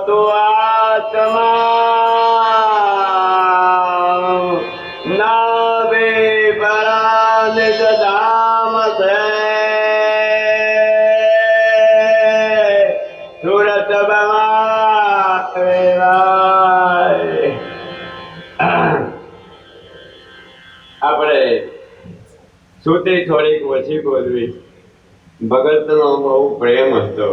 તો આત્મા નાવે પરાન ધામ છે સુરત આપણે શ્રુતિ થોડીક ઓછી બોલવી. ભગતનો બહુ પ્રેમ હતો.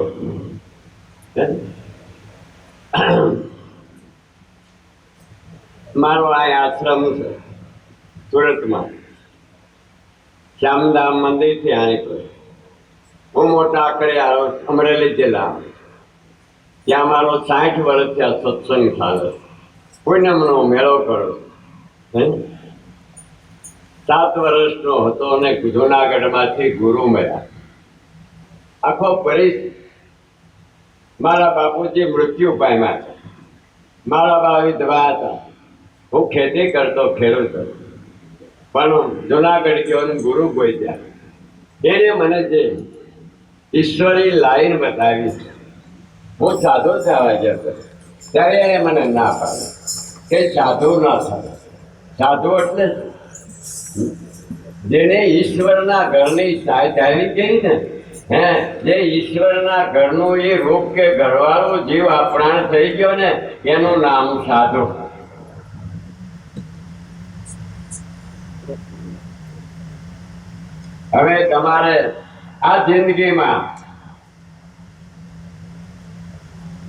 મારો આ આશ્રમ છે સુરતમાં, શ્યામધામ મંદિરથી આની પર હું મોટા આકડે આવ્યો અમરેલી જિલ્લા. ત્યાં મારો 60 વર્ષ ત્યાં સત્સંગ ચાલે, પૂનમનો મેળો કરો. 7 વર્ષનો હતો અને જુનાગઢમાંથી ગુરુ મળ્યા. આખો પરિસ્થિતિ, મારા બાપુજી મૃત્યુ પામ્યા છે, મારા બા વિધવા હતા, હું ખેતી કરતો ખેડૂત હતો. પણ જુનાગઢ ગયો ગુરુ ગોત્યા. એને મને જે ઈશ્વરી લાઈન બતાવી, હું સાધુ થવા જતો ત્યારે એને મને ના પાડી કે સાધુ ના થાય. સાધુ એટલે જેને ઈશ્વરના ઘરની ચાલી ગઈ ને, જે ઈશ્વરના ઘરનું એ રૂપ કે ઘરવાળો જીવ પ્રાણ થઈ ગયો ને, એનું નામ સાધુ. હવે તમારે આ જિંદગીમાં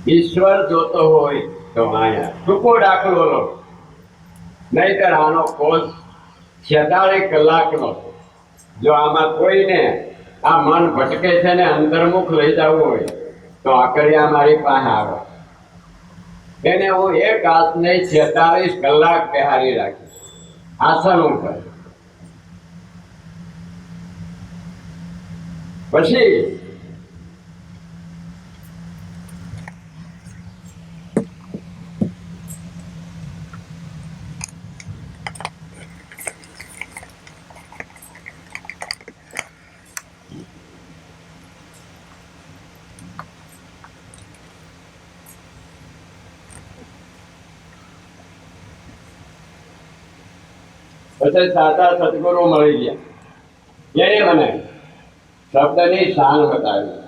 ઈશ્વર જોતો હોય તો અહીંયા ટૂંકો દાખલો લો, નહીતર આનો કોર્સ 46 કલાકનો. જો આમાં કોઈને આ મન ભટકે છે ને અંતર્મુખ લઈ જવું હોય તો આકડિયા મારી પાસે આવે. એને હું એક હાથને 46 કલાક બેહારી રાખીશ આસન ઉપર. પછી સાચા સદગુરુ મળી ગયા. એને મને શબ્દની શાન બતાવી.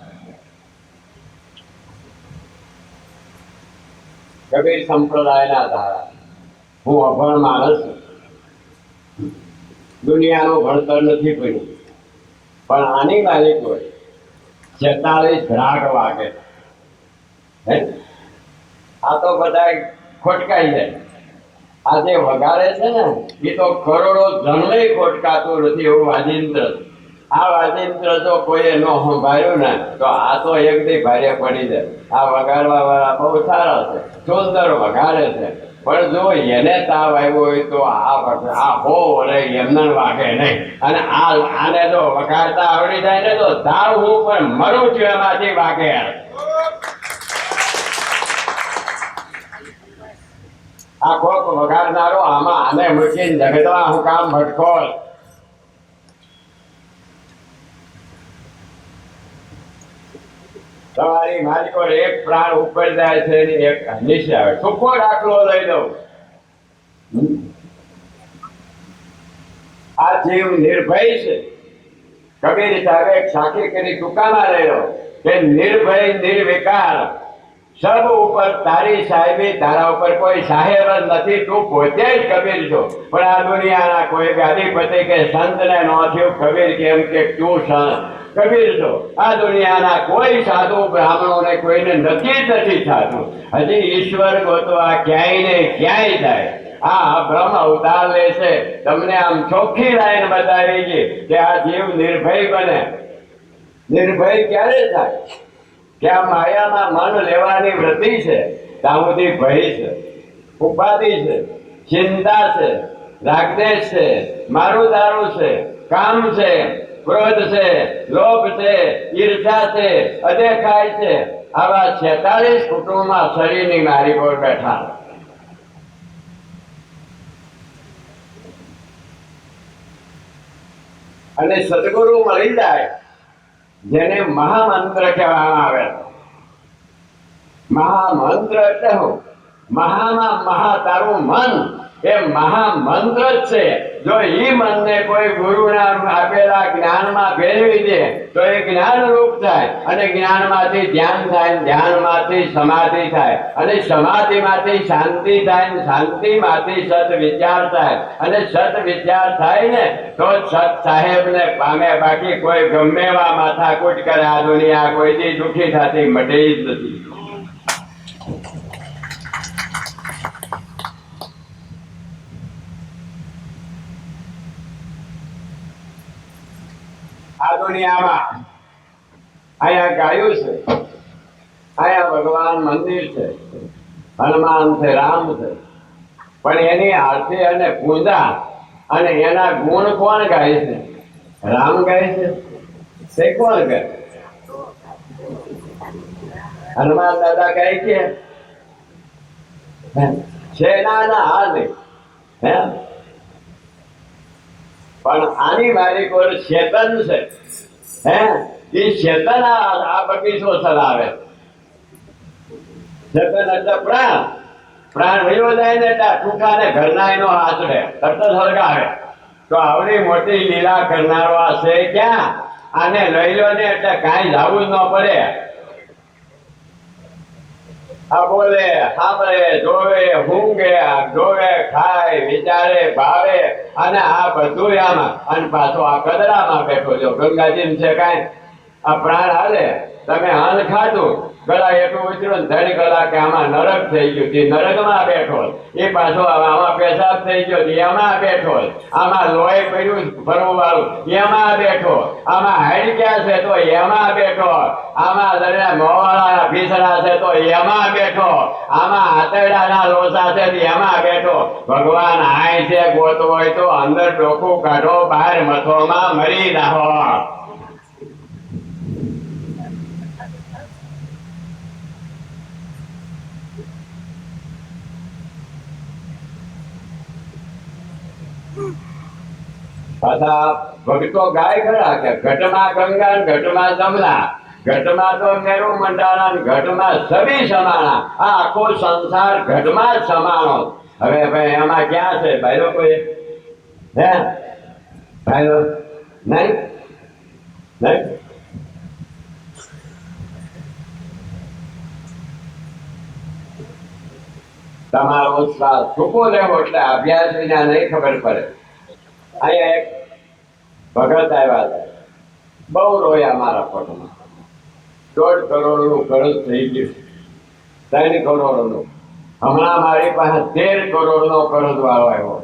કબીર સંપ્રદાયના ધારા. હું અભણ માણસ, દુનિયાનું ભણતર નથી પડ્યું, પણ આની માલિક હોય 46 રાગ વાગે. આ તો બધા ખોટકાઈ જાય. આ જે વગાડે છે ને એ તો કરોડો જણને ખોટકાતું નથી એવું વાજિંત્ર. આ વાજિંત્ર જો કોઈએ ન સંભાળ્યું ને તો આ તો એક દી ભારે પડી જાય. આ વગાડવા વાળા બહુ સારા છે, સુંદર વગાડે છે, પણ જો એને તાવ આવ્યો હોય તો આ હો વરે એમને વાગે નહીં. અને આને જો વગાડતા આવડી જાય ને તો તાવ હું પણ મરું છું એમાંથી વાગે. આ કોક વગાડનારો આમાં આને મૂકીને જગતમાં હું કામ ભટકોલ. તમારી માલિકો એક પ્રાણ ઉપર જાય છે એની એક નીચે આવે. ટૂંકો દાખલો લઈ દઉં. આ જીવ નિર્ભય છે. કબીર સાહેબે સાખી કરી ટૂંકામાં રહ્યો કે નિર્ભય નિર્વિકાર, સબ ઉપર તારી સાહેબી, તારા ઉપર કોઈ સાહેબ જ નથી, તું પોતે જ કબીર છો. પણ આ દુનિયાના કોઈ ગાદીપતિ કે સંતને ન થયું કબીર કેમ કે તું કબીર છો. આ દુનિયાના કોઈ સાધુ બ્રાહ્મણોને કોઈને નથી થતું. હજી ઈશ્વર ગોતવા ક્યાંય ને ક્યાંય જાય. આ બ્રહ્મ અવતાર લે છે. તમને આમ ચોખ્ખી લાઈન બતાવી છે કે આ જીવ નિર્ભય બને. નિર્ભય ક્યારે થાય? કે આ માયામાં મન લેવાની વૃત્તિ છે, ત્યાં સુધી ભય છે, ઉપાધિ છે, ચિંતા છે, રાગદેશ છે, મારું દારું છે, કામ છે, ક્રોધ છે, લોભ છે, ઈર્ષા છે, અદેખાય છે. આવા 46 કુટુંબમાં શરીરની મારી પર બેઠા. અને સદગુરુ મળી જાય જેને મહામંત્ર કહેવામાં આવે. મહામંત્ર એટલે શું? મહામાં મહા તારું મન એ મહામંત્ર જ છે. જો ઈ મનને કોઈ ગુરુના આપેલા જ્ઞાનમાં ફેરવી દે તો એ જ્ઞાન રૂપ થાય, અને જ્ઞાનમાંથી ધ્યાન થાય, ધ્યાનમાંથી સમાધિ થાય, અને સમાધિમાંથી શાંતિ થાય, અને શાંતિમાંથી સત વિચાર થાય, અને સત વિચાર થાય ને તો સત સાહેબને પામે. બાકી કોઈ ગમે એવા માથાકૂટ કરે આ દુનિયા કોઈથી દુઃખી થતી મટે જ નથી. આ દુનિયામાં અહીંયા ગાયું છે, અહીંયા ભગવાન મંદિર છે, હનુમાન છે, રામ છે, પણ એની આરતી અને પૂજા અને એના ગુણ કોણ ગાય છે? રામ ગાય છે? તે કોણ ગાય? હનુમાન દાદા ગાય છે ના હાલ હે, પણ આની મારી કોઈ ચેતન છે હે, એ ચેતન આ બગીચો ચલાવે. ચેતન એટલે પ્રાણ. પ્રાણ વયો જાય ને એટલે ટૂંકા ને ઘરના એનો આચરે તરત સળગાવે. તો આવડી મોટી લીલા કરનારો આ છે ક્યાં? આને લઈ લો ને એટલે કાંઈ જવું જ ન પડે. આ બોલે, સાંભળે, જોવે, ઊંઘે, જોવે, ખાય, વિચારે, ભાવે, અને આ બધું આમાં. અને પાછો આ કદડામાં બેઠો છો. ગંગાજી છે કાંઈ આ પ્રાણ હાલે. તમે અન્ન ખાધું, ગળા એટલું ઉતર્યું ને 3 કલાકે આમાં નરક થઈ ગયું, તે નરકમાં બેઠો. એ પાછો આમાં પેશાબ થઈ ગયો, એમાં બેઠો. આમાં લોહી પડ્યું ફરવું વાળું, એમાં બેઠો. આમાં હાઈડ ક્યાં છે તો એમાં બેઠો. આમાં મોવાળા ભીસડા છે તો એમાં બેઠો. આમાં આતરડાના લોસા છે એમાં બેઠો. ભગવાન હાય છે ગોતવો હોય તો અંદર ડોકું કાઢો, બહાર મથોમાં મરી રહો. પાછા ભક્તો ગાય ખરા કે ઘટમાં ગંગા ને ઘટમાં જમના, ઘટમાં તો મેરુ મંડાણા, ઘટમાં સભી સમાણા. આ આખો સંસાર ઘટમાં જ સમાણો. હવે ભાઈ એમાં ક્યાં છે ભાઈઓ? કોઈ હે ભાઈઓ? નહીં નહીં. તમારો શ્વાસ છૂપો લેવો એટલે અભ્યાસ વિના નહીં ખબર પડે. અહીંયા એક ભગત આવ્યા હતા, બહુ રોયા મારા પટમાં. 1.5 કરોડનું કર્જ થઈ ગયું, 3 કરોડનું. હમણાં મારી પાસે 13 કરોડનો કર્જ વાળો આવ્યો.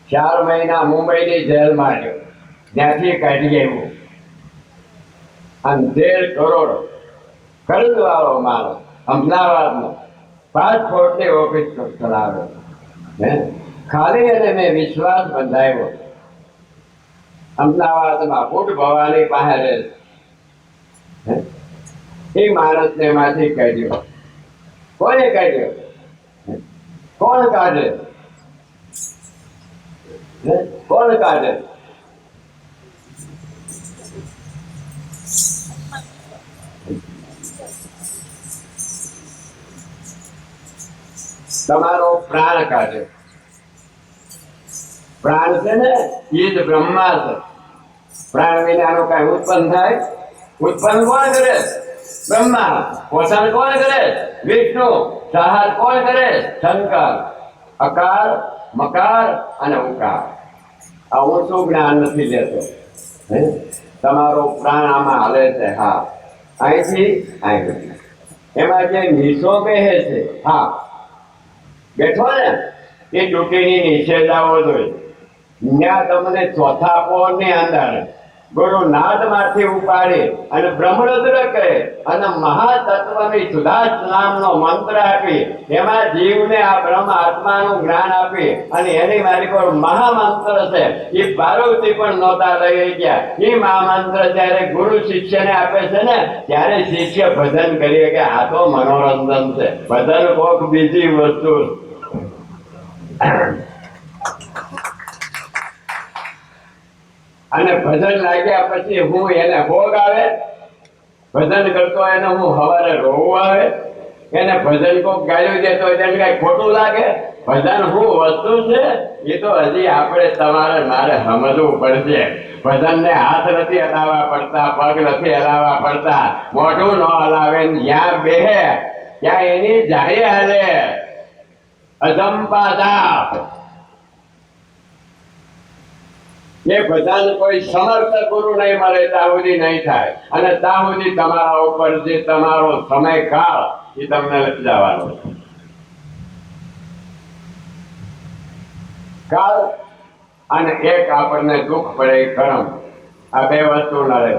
4 મહિના મુંબઈની જેલમાં રહ્યો, ત્યાંથી કાઢી આવ્યો. અને 13 કરોડ કર્જ વાળો મારો અમદાવાદનો 5 ફૂટની ઓફિસ ચલાવ્યો. ખાલી અને મેં વિશ્વાસ બંધાવ્યો. અમદાવાદમાં ફૂટ ભવાની પાસે રહે. એ માણસને માંથી કાઢ્યો. કોને કાઢ્યો? કોણ કાઢે? કોણ કાઢે? તમારો પ્રાણ કાઢે. પ્રાણ છે ને એ જ બ્રહ્મા છે. પ્રાણ વિનાનું કઈ ઉત્પન્ન થાય? ઉત્પન્ન કોણ કરે? બ્રહ્મા. પોષણ કોણ કરે? વિષ્ણુ. સહાર કોણ કરે? શંકર. અકાર, મકાર અને ઉકાર. આ ઊંચું જ્ઞાન નથી લેતો. તમારો પ્રાણ આમાં હાલે છે. હા, અહીંથી અહીં. એમાં જે નીચો બેસે છે, હા બેઠો ને, એ ડૂટીની નીચે જાવો જોઈએ. ત્યાં તમને ચોથા પોરની અંદર ગુરુ નાદમાંથી ઉપાડી અને બ્રહ્મરુદ્ર કરે અને મહાતત્વની સુદાસ નામનો મંત્ર આપી એમાં જીવને આ બ્રહ્મ આત્માનું જ્ઞાન આપી અને એની મારી પર મહામંત્ર છે. એ પાર્વતી પણ નહોતા લઈ ગયા. એ મહામંત્ર જ્યારે ગુરુ શિષ્યને આપે છે ને ત્યારે શિષ્ય ભજન કરીએ કે આ તો મનોરંજન છે. ભજન કોક બીજી વસ્તુ. અને ભજન લાગ્યા પછી હું એને ભોગ આવે, ભજન કરતો એને હું સવારે રોવું આવે, એને ભજન કોક ગાયું દે તો એને કઈ ખોટું લાગે? ભજન શું વસ્તુ છે એ તો હજી આપણે તમારે મારે સમજવું પડશે. ભજનને હાથ નથી હલાવવા પડતા, પગ નથી હલાવવા પડતા, મોઢું ન હલાવે, જ્યાં બેહે ત્યાં એની જાહે હાલે. અજંપા જાપ એ ભજન કોઈ સમર્થ ગુરુ નહીં મળે ત્યાં સુધી નહીં થાય. અને ત્યાં સુધી તમારા ઉપર જે તમારો સમયકાળ એ તમને લઈ જવાનો છે. કાળ અને એક આપણને દુઃખ પડે કર્મ, આ બે વસ્તુ નડે.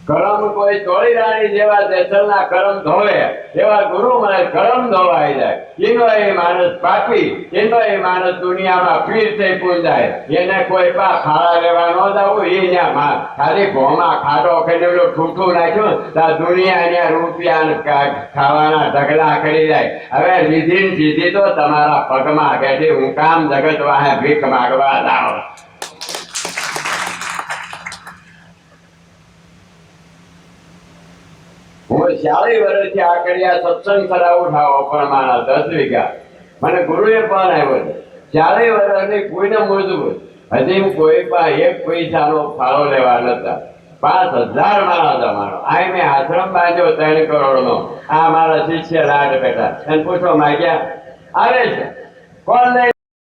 કર્મ કોઈ તોડી રાણી જેવા જેસલના કર્મ ધોવે એવા ગુરુ મને કર્મ ધોવાઈ જાય. એનો એ માણસ પાપી, એનો એ માણસ દુનિયામાં પીર થઈ પૂંજાય. એને કોઈ પા ખાડા લેવા ન જવું, એ ત્યાં ખાલી ભોમાં ખાડો ખેડેલો ઠૂઠું નાખ્યું તો દુનિયા અહીંયા રૂપિયા ખાવાના ઢગલા કરી જાય. હવે લીધી ને સીધી તો તમારા પગમાં બેઠી હું કામ જગત વાહે ભીખ માગવા જાઉં. હું 40 વર્ષથી આકડિયા સત્સંગ કરાવું ઠાવો પણ મારા 10 વીઘા મને ગુરુએ પણ આવ્યો છે. 40 વર્ષની કોઈને મજબૂત હજી કોઈ પણ એક પૈસાનો ફાળો લેવા નતા. 5000 મારા જમાનો આ મેં આશ્રમ બાંધ્યો 3 કરોડનો. આ મારા શિષ્ય લાડ બેઠા એને પૂછો માગ્યા આવે છે કોણ લઈ